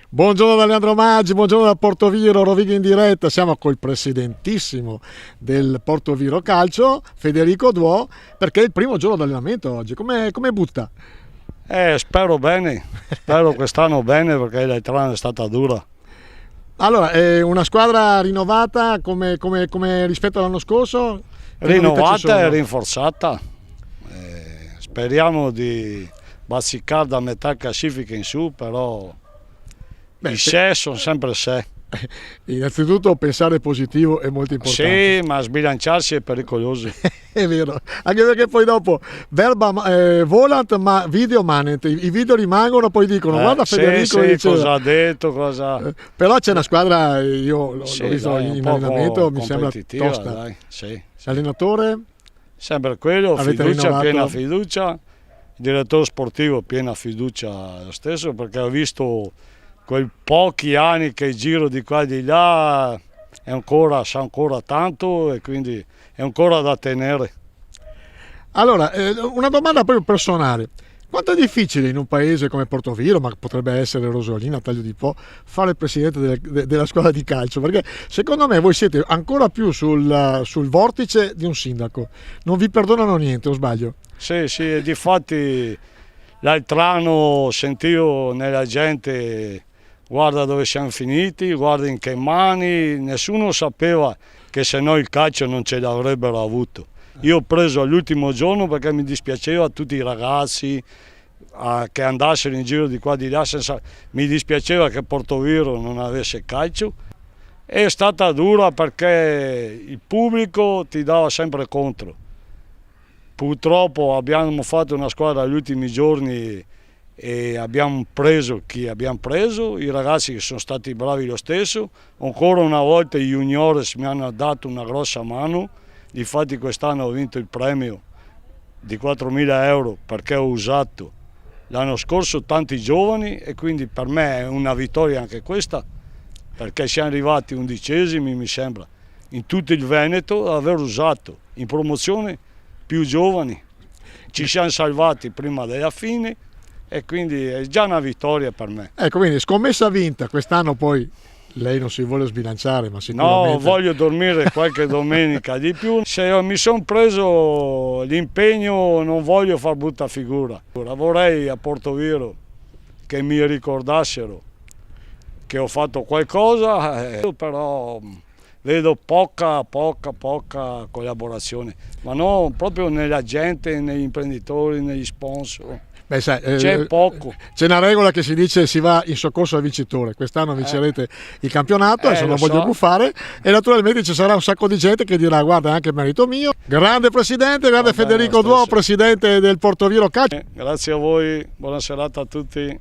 Buongiorno da Leandro Maggi, buongiorno da Portoviro, Rovigno in diretta. Siamo col presidentissimo del Portoviro Calcio, Federico Duò, perché è il primo giorno di allenamento oggi. Come butta? Spero bene, spero quest'anno bene perché l'Aitran è stata dura. Allora, è una squadra rinnovata come rispetto all'anno scorso? Rinnovata e rinforzata. Speriamo di bazzicare da metà classifica in su, però i sé sono sempre sé. Innanzitutto pensare positivo è molto importante. Sì, ma sbilanciarsi è pericoloso. È vero, anche perché poi dopo verba volant ma video manent, i video rimangono, poi dicono guarda Federico sì, diceva. cosa ha detto, cosa... Però c'è una squadra, io l'ho visto dai, in allenamento, mi sembra tosta. Dai, sì. Allenatore? Sempre quello, Avete fiducia, rinnovato? piena fiducia, il direttore sportivo piena fiducia lo stesso, perché ho visto quei pochi anni che giro di qua e di là, sa ancora tanto e quindi è ancora da tenere. Allora, una domanda proprio personale. Quanto è difficile in un paese come Portoviro, ma potrebbe essere Rosolina, Taglio di Po, fare il presidente della squadra di calcio? Perché secondo me voi siete ancora più sul vortice di un sindaco. Non vi perdonano niente, o sbaglio? Sì, e difatti l'altro anno sentivo nella gente guarda dove siamo finiti, guarda in che mani, nessuno sapeva che se no il calcio non ce l'avrebbero avuto. Io ho preso all'ultimo giorno perché mi dispiaceva tutti i ragazzi che andassero in giro di qua e di là, mi dispiaceva che Portoviro non avesse calcio. È stata dura perché il pubblico ti dava sempre contro. Purtroppo abbiamo fatto una squadra agli ultimi giorni e abbiamo preso chi abbiamo preso, i ragazzi che sono stati bravi lo stesso. Ancora una volta i juniores mi hanno dato una grossa mano. Difatti quest'anno ho vinto il premio di 4.000 euro perché ho usato l'anno scorso tanti giovani e quindi per me è una vittoria anche questa, perché siamo arrivati 11esimi mi sembra in tutto il Veneto ad aver usato in promozione più giovani. Ci siamo salvati prima della fine e quindi è già una vittoria per me. Ecco, quindi scommessa vinta, quest'anno poi lei non si vuole sbilanciare, ma sicuramente... No, voglio dormire qualche domenica di più. Se mi sono preso l'impegno non voglio far brutta figura. Vorrei a Portoviro che mi ricordassero che ho fatto qualcosa, però vedo poca collaborazione, ma non proprio nella gente, negli imprenditori, negli sponsor. Beh, sai, c'è poco. C'è una regola che si dice si va in soccorso al vincitore. Quest'anno vincerete il campionato, adesso non voglio buffare, e naturalmente ci sarà un sacco di gente che dirà guarda, è anche merito mio. Grande presidente, grande Federico Duò, presidente del Portoviro Calcio. Grazie a voi, buona serata a tutti.